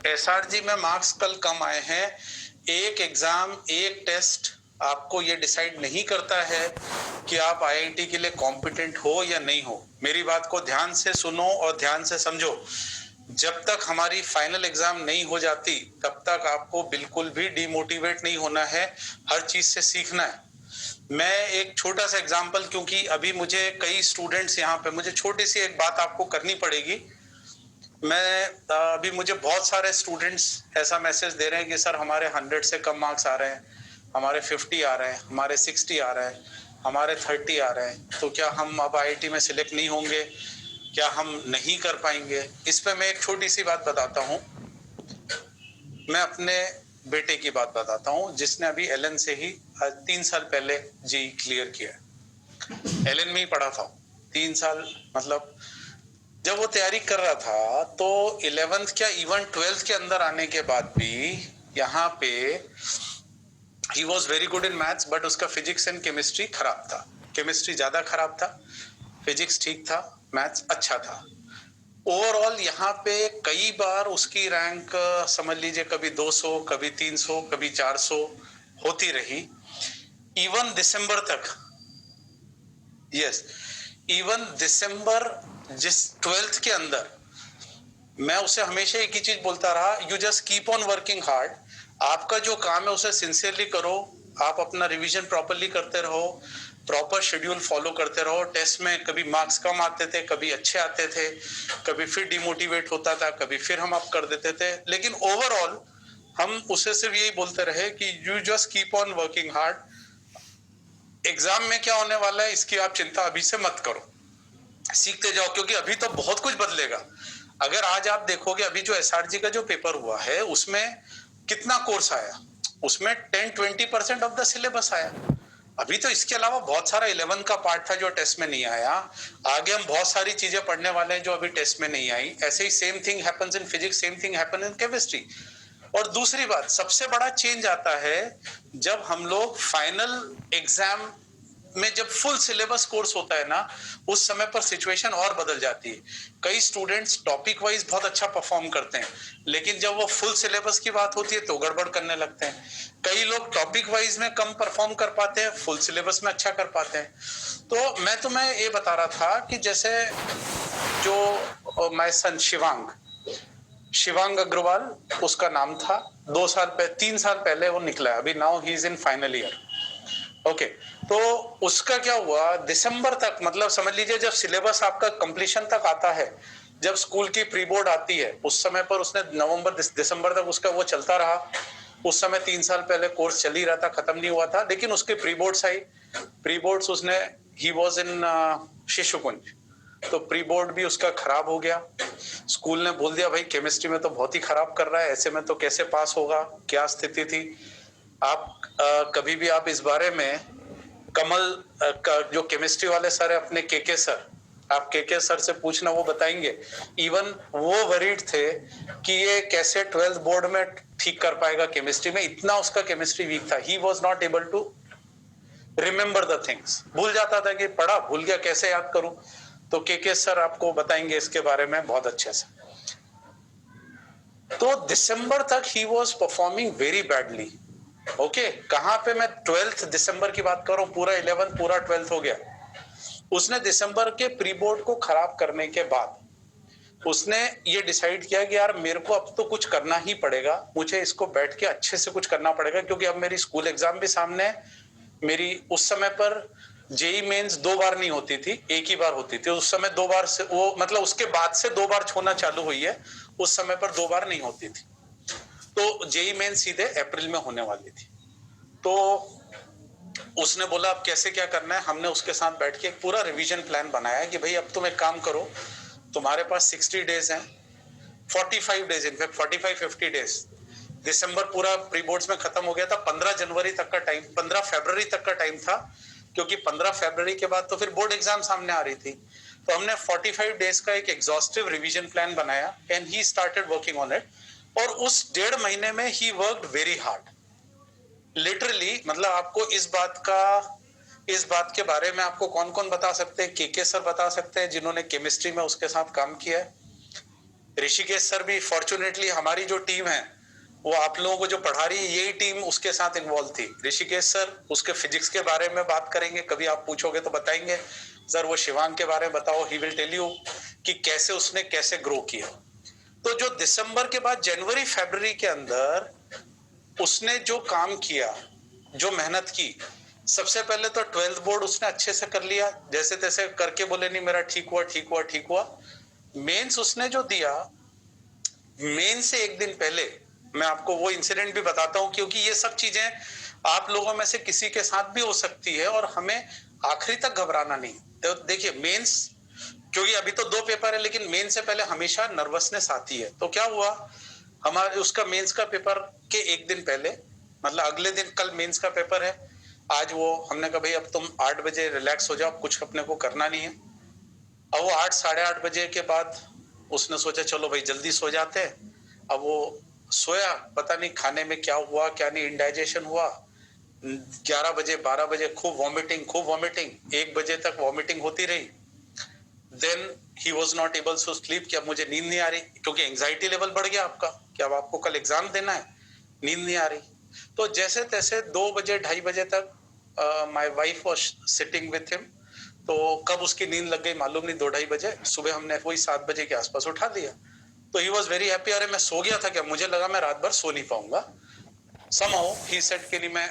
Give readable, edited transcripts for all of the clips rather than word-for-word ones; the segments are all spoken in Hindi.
एसआरजी में मार्क्स कल कम आए हैं। एक एग्जाम, एक टेस्ट आपको ये डिसाइड नहीं करता है कि आप आईआईटी के लिए कॉम्पिटेंट हो या नहीं हो। मेरी बात को ध्यान से सुनो और ध्यान से समझो। जब तक हमारी फाइनल एग्जाम नहीं हो जाती तब तक आपको बिल्कुल भी डिमोटिवेट नहीं होना है, हर चीज से सीखना है। मैं एक छोटा सा एग्जांपल, क्योंकि अभी मुझे कई स्टूडेंट्स यहाँ पे, मुझे छोटी सी एक बात आपको करनी पड़ेगी। मैं अभी मुझे बहुत सारे स्टूडेंट्स ऐसा मैसेज दे रहे हैं कि सर हमारे 100 से कम मार्क्स आ रहे हैं, हमारे 50 आ रहे हैं, हमारे 60 आ रहे हैं, हमारे 30 आ रहे हैं, तो क्या हम अब आईआईटी में सिलेक्ट नहीं होंगे, क्या हम नहीं कर पाएंगे। इस पे मैं एक छोटी सी बात बताता हूँ। मैं अपने बेटे की बात बताता हूँ जिसने अभी एलएन से ही 3 साल पहले जेईई क्लियर किया। एलएन में ही पढ़ा था 3 साल, मतलब जब वो तैयारी कर रहा था तो 11th क्या इवन 12th के अंदर आने के बाद भी यहाँ पे he was very good in maths, but उसका फिजिक्स एंड केमिस्ट्री खराब था। केमिस्ट्री ज्यादा खराब था, फिजिक्स ठीक था, मैथ्स अच्छा था। ओवरऑल यहाँ पे कई बार उसकी रैंक समझ लीजिए कभी 200, कभी 300, कभी 400 होती रही। इवन दिसंबर तक, यस, इवन दिसंबर जिस 12th के अंदर मैं उसे हमेशा एक ही चीज बोलता रहा, you just keep on working hard. आपका जो काम है उसे सिंसियरली करो, आप अपना रिवीजन प्रॉपरली करते रहो, प्रॉपर शेड्यूल फॉलो करते रहो। टेस्ट में कभी मार्क्स कम आते थे, कभी अच्छे आते थे, कभी फिर डिमोटिवेट होता था, कभी फिर हम अप कर देते थे, लेकिन ओवरऑल हम उसे सिर्फ यही बोलते रहे कि you just keep on working hard. Exam में क्या होने वाला है इसकी आप चिंता अभी से मत करो, सीखते जाओ, क्योंकि अभी तो बहुत कुछ बदलेगा। अगर आज आप देखोगे अभी जो एसआरजी का जो पेपर हुआ है उसमें कितना कोर्स आया, उसमें 10-20% ऑफ द सिलेबस आया। अभी तो इसके अलावा बहुत सारा 11 का पार्ट था जो टेस्ट में नहीं आया। आगे हम बहुत सारी चीजें पढ़ने वाले हैं जो अभी टेस्ट में नहीं आई। ऐसे ही same thing happens in physics, same thing happen in chemistry. और दूसरी बात, सबसे बड़ा चेंज आता है जब हम लोग फाइनल एग्जाम में, जब फुल सिलेबस कोर्स होता है ना, उस समय पर सिचुएशन और बदल जाती है। कई स्टूडेंट्स टॉपिक वाइज बहुत अच्छा परफॉर्म करते हैं, लेकिन जब वो फुल सिलेबस की बात होती है तो गड़बड़ करने लगते हैं। कई लोग टॉपिक वाइज में कम परफॉर्म कर पाते हैं, फुल सिलेबस में अच्छा कर पाते हैं। तो मैं तुम्हें ये बता रहा था कि जैसे जो माय सन शिवांग अग्रवाल उसका नाम था, 3 साल पहले वो निकला है, अभी now he is in final year. Okay, तो उसका क्या हुआ, दिसंबर तक, मतलब समझ लीजिए जब सिलेबस आपका कंप्लीशन तक आता है, जब स्कूल की प्री बोर्ड आती है, उस समय पर उसने नवंबर दिसंबर तक उसका वो चलता रहा। उस समय 3 साल पहले कोर्स चल ही रहा था, खत्म नहीं हुआ था, लेकिन उसके pre boards I. Pre boards उसने, ही वॉज इन शिशुकुंज, तो प्री बोर्ड भी उसका खराब हो गया। स्कूल ने बोल दिया भाई केमिस्ट्री में तो बहुत ही खराब कर रहा है, ऐसे में तो कैसे पास होगा, क्या स्थिति थी। आप कभी भी आप इस बारे में कमल का जो केमिस्ट्री वाले सर है अपने केके सर, आप केके सर से पूछना, वो बताएंगे। इवन वो वरीड थे कि ये कैसे 12th बोर्ड में ठीक कर पाएगा केमिस्ट्री में, इतना उसका केमिस्ट्री वीक था। He was not able to remember the things, भूल जाता था कि पढ़ा, भूल गया, कैसे याद करूं। तो केके सर आपको बताएंगे इसके बारे में बहुत अच्छे से। तो दिसंबर तक he was performing very badly. Okay, कहां पे मैं 12th दिसंबर की बात कर रहा हूं, पूरा 11th पूरा 12th हो गया। उसने दिसंबर के प्री बोर्ड को खराब करने के बाद उसने ये डिसाइड किया कि यार मेरे को अब तो कुछ करना ही पड़ेगा, मुझे इसको बैठ के अच्छे से कुछ करना पड़ेगा, क्योंकि अब मेरी स्कूल एग्जाम भी सामने है। मेरी उस समय पर जेई मेंस 2 बार नहीं होती थी, एक ही बार होती थी। उस समय 2 बार से वो, मतलब उसके बाद से 2 बार होना चालू हुई है, उस समय पर 2 बार नहीं होती थी। तो जेई मेन सीधे अप्रैल में होने वाली थी। तो उसने बोला अब कैसे क्या करना है। हमने उसके साथ बैठ के एक पूरा रिवीजन प्लान बनाया कि भाई अब तुम एक काम करो, तुम्हारे पास 60 डेज हैं, 45 डेज, इनफैक्ट 45-50 डेज। दिसंबर पूरा प्री बोर्ड्स में खत्म हो गया था, 15 जनवरी तक का टाइम, 15 फरवरी तक का टाइम था, क्योंकि 15 फरवरी के बाद तो फिर बोर्ड एग्जाम सामने आ रही थी। तो हमने 45 डेज का एक एग्जॉस्टिव रिवीजन प्लान बनाया and he started working on it. और उस 1.5 महीने में he worked very hard, literally. मतलब आपको इस बात के बारे में आपको कौन कौन बता सकते हैं, केके सर बता सकते हैं जिन्होंने केमिस्ट्री में उसके साथ काम किया है। ऋषिकेश सर भी फॉर्चुनेटली हमारी जो टीम है वो आप लोगों को जो पढ़ा रही है यही टीम उसके साथ इन्वॉल्व थी। ऋषिकेश सर उसके फिजिक्स के बारे में बात करेंगे, कभी आप पूछोगे तो बताएंगे। सर वो शिवांग के बारे में बताओ, ही विल टेल यू कि कैसे उसने कैसे ग्रो किया। तो जो दिसंबर के बाद जनवरी फरवरी के अंदर उसने जो काम किया, जो मेहनत की, सबसे पहले तो 12th बोर्ड उसने अच्छे से कर लिया, जैसे तैसे करके बोले नहीं मेरा ठीक हुआ ठीक हुआ ठीक हुआ। मेंस उसने जो दिया, मेंस से एक दिन पहले मैं आपको वो इंसिडेंट भी बताता हूं, क्योंकि ये सब चीजें आप लोगों में से किसी के साथ भी हो सकती है और हमें आखिरी तक घबराना नहीं। तो देखिए मेंस, क्योंकि अभी तो 2 पेपर है, लेकिन मेन से पहले हमेशा नर्वसनेस आती है। तो क्या हुआ, हमारे उसका मेंस का पेपर के एक दिन पहले, मतलब अगले दिन, कल मेंस का पेपर है, आज वो हमने कहा भाई अब तुम 8 बजे रिलैक्स हो जाओ, कुछ अपने को करना नहीं है। अब वो 8 साढ़े 8 बजे के बाद उसने सोचा चलो भाई जल्दी सो जाते हैं। अब वो सोया, पता नहीं खाने में क्या हुआ क्या नहीं, इंडाइजेशन हुआ। 11 बजे 12 बजे खूब वॉमिटिंग, खूब वॉमिटिंग, 1 बजे तक वॉमिटिंग होती रही। Then he was not able to sleep, कि अब मुझे नींद नहीं आ रही, क्योंकि एंजाइटी लेवल बढ़ गया आपका कि अब आपको कल एग्जाम देना है, नींद नहीं आ रही। तो जैसे तैसे 2 बजे 2:30 बजे तक my wife was sitting with him. तो कब उसकी नींद लग गई मालूम नहीं, 2-2:30 बजे सुबह हमने वही 7 बजे के आसपास उठा दिया। तो ही वॉज वेरी हैप्पी, अरे मैं सो गया था क्या, मुझे लगा मैं रात भर सो नहीं पाऊंगा। समहाउ ही सेड कि नहीं मैं,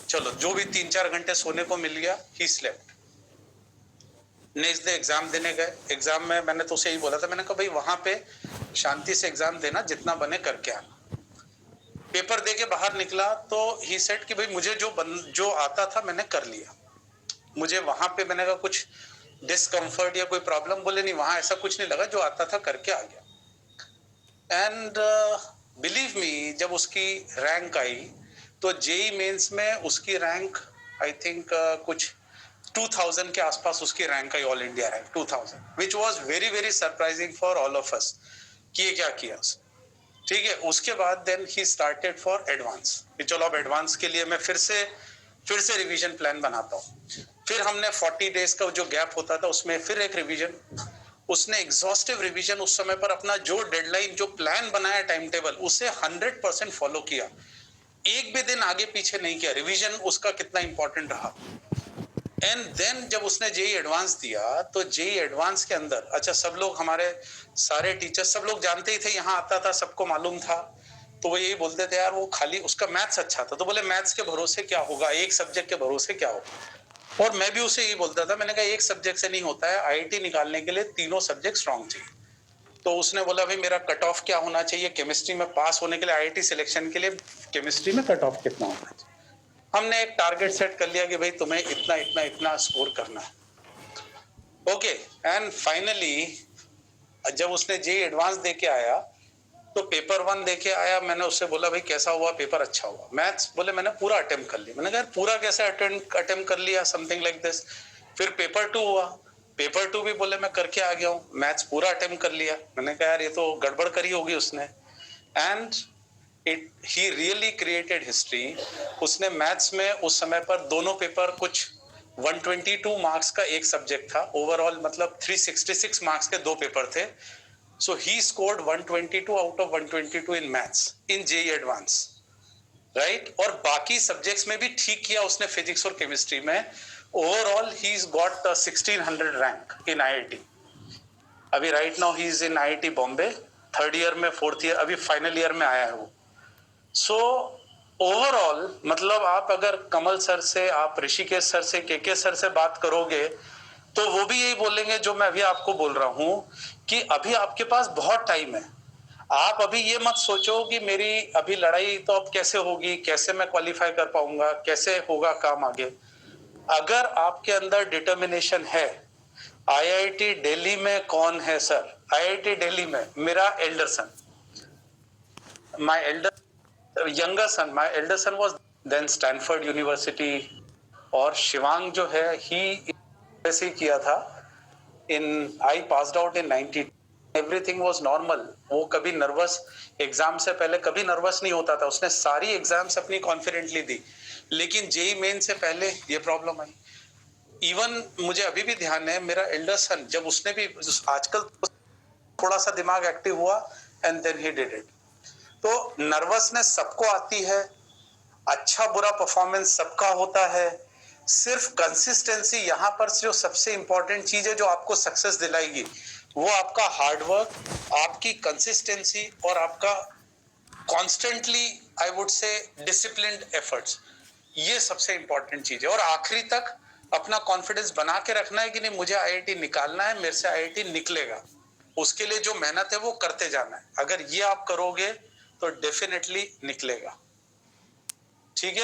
चलो जो भी 3-4 घंटे सोने को मिल गया, he slept. Next day exam देने गए। एग्जाम में मैंने तो उसे ही बोला था, मैंने कहा भाई वहां पे शांति से एग्जाम देना, जितना बने करके आना। पेपर दे के बाहर निकला तो ही सेड कि भाई मुझे जो आता था मैंने कर लिया। मुझे वहां पे मैंने कहा कुछ डिस्कम्फर्ट या कोई प्रॉब्लम, बोले नहीं वहां ऐसा कुछ नहीं लगा, जो आता था करके आ गया। एंड बिलीव मी, जब उसकी रैंक आई तो जेई मेंस में उसकी रैंक आई थिंक कुछ 2000 के आसपास उसकी रैंक आई, all India rank 2000, which was very very surprising for all of us कि ये क्या किया। ठीक है, उसके बाद then he started for advance, कि चलो अब एडवांस के लिए मैं फिर से रिवीजन प्लान बनाता हूँ। फिर हमने 40 डेज का जो गैप होता था उसमें फिर एक रिवीजन, उसने एग्जॉस्टिव रिवीजन उस समय पर अपना जो डेडलाइन, जो प्लान बनाया टाइम टेबल, उसे 100% फॉलो किया, एक भी दिन आगे पीछे नहीं किया। रिवीजन उसका कितना इंपॉर्टेंट रहा। एंड देन जब उसने जेई एडवांस दिया तो जेई एडवांस के अंदर, अच्छा सब लोग, हमारे सारे टीचर्स सब लोग जानते ही थे, यहाँ आता था, सबको मालूम था। तो वो यही बोलते थे यार वो खाली उसका मैथ्स अच्छा था, तो बोले मैथ्स के भरोसे क्या होगा, एक सब्जेक्ट के भरोसे क्या होगा। और मैं भी उसे यही बोलता था, मैंने कहा एक सब्जेक्ट से नहीं होता है, आईआईटी निकालने के लिए तीनों सब्जेक्ट स्ट्रॉन्ग चाहिए। तो उसने बोला भाई मेरा कट ऑफ क्या होना चाहिए केमिस्ट्री में पास होने के लिए, आईआईटी सिलेक्शन के लिए केमिस्ट्री में कट ऑफ कितना होना चाहिए। हमने एक टारगेट सेट कर लिया कि भाई तुम्हें इतना इतना इतना स्कोर करना है। ओके, एंड फाइनली जब उसने जेई एडवांस दे के आया तो पेपर 1 दे के आया, मैंने उससे बोला भाई कैसा हुआ पेपर, अच्छा हुआ। मैथ्स, बोले मैंने पूरा अटेम्प्ट कर लिया। मैंने कहा पूरा कैसे अटेम्प्ट कर लिया, समथिंग लाइक दिस। फिर पेपर 2 हुआ, पेपर 2 भी बोले मैं करके आ गया हूँ, मैथ्स पूरा अटेम्प्ट कर लिया। मैंने कहा यार ये तो गड़बड़ करी होगी उसने। And he really created history. उसने मैथ्स में उस समय पर दोनों पेपर, कुछ 122 मार्क्स का एक सब्जेक्ट था, ओवरऑल मतलब 366 मार्क्स के 2 पेपर थे। So he scored 122 out of 122 in maths in JEE Advance, right? और बाकी सब्जेक्ट्स में भी ठीक किया उसने, फिजिक्स और केमिस्ट्री में। Overall he got 1600 rank in IIT। अभी right now he is in IIT Bombay, 3rd year में, 4th ईयर, अभी फाइनल ईयर में आया है वो। सो ओवरऑल मतलब आप अगर कमल सर से, आप ऋषिकेश सर से, के सर से बात करोगे तो वो भी यही बोलेंगे जो मैं अभी आपको बोल रहा हूं, कि अभी आपके पास बहुत टाइम है। आप अभी ये मत सोचो कि मेरी अभी लड़ाई तो अब कैसे होगी, कैसे मैं क्वालिफाई कर पाऊंगा, कैसे होगा काम आगे। अगर आपके अंदर डिटर्मिनेशन है, आईआईटी दिल्ली में कौन है सर, आईआईटी दिल्ली में मेरा elder son, my elder younger son, my elder son was then Stanford University. और शिवांग जो है ही ऐसे ही किया था in, I passed out in 90, everything was normal. वो कभी नर्वस, एग्जाम से पहले कभी नर्वस नहीं होता था, उसने सारी एग्जाम्स अपनी कॉन्फिडेंटली दी। लेकिन जेई मेन से पहले ये प्रॉब्लम आई। इवन मुझे अभी भी ध्यान है, मेरा एल्डर सन जब उसने भी, आजकल थोड़ा सा दिमाग एक्टिव हुआ and then he did it. तो नर्वसनेस सबको आती है, अच्छा बुरा परफॉर्मेंस सबका होता है, सिर्फ कंसिस्टेंसी यहाँ पर जो सबसे इंपॉर्टेंट चीज है जो आपको सक्सेस दिलाएगी, वो आपका हार्डवर्क, आपकी कंसिस्टेंसी और आपका constantly I would say disciplined efforts, ये सबसे इंपॉर्टेंट चीज है। और आखिरी तक अपना कॉन्फिडेंस बना के रखना है कि नहीं, मुझे आईआईटी निकालना है, मेरे से आईआईटी निकलेगा, उसके लिए जो मेहनत है वो करते जाना है। अगर ये आप करोगे तो डेफिनेटली निकलेगा।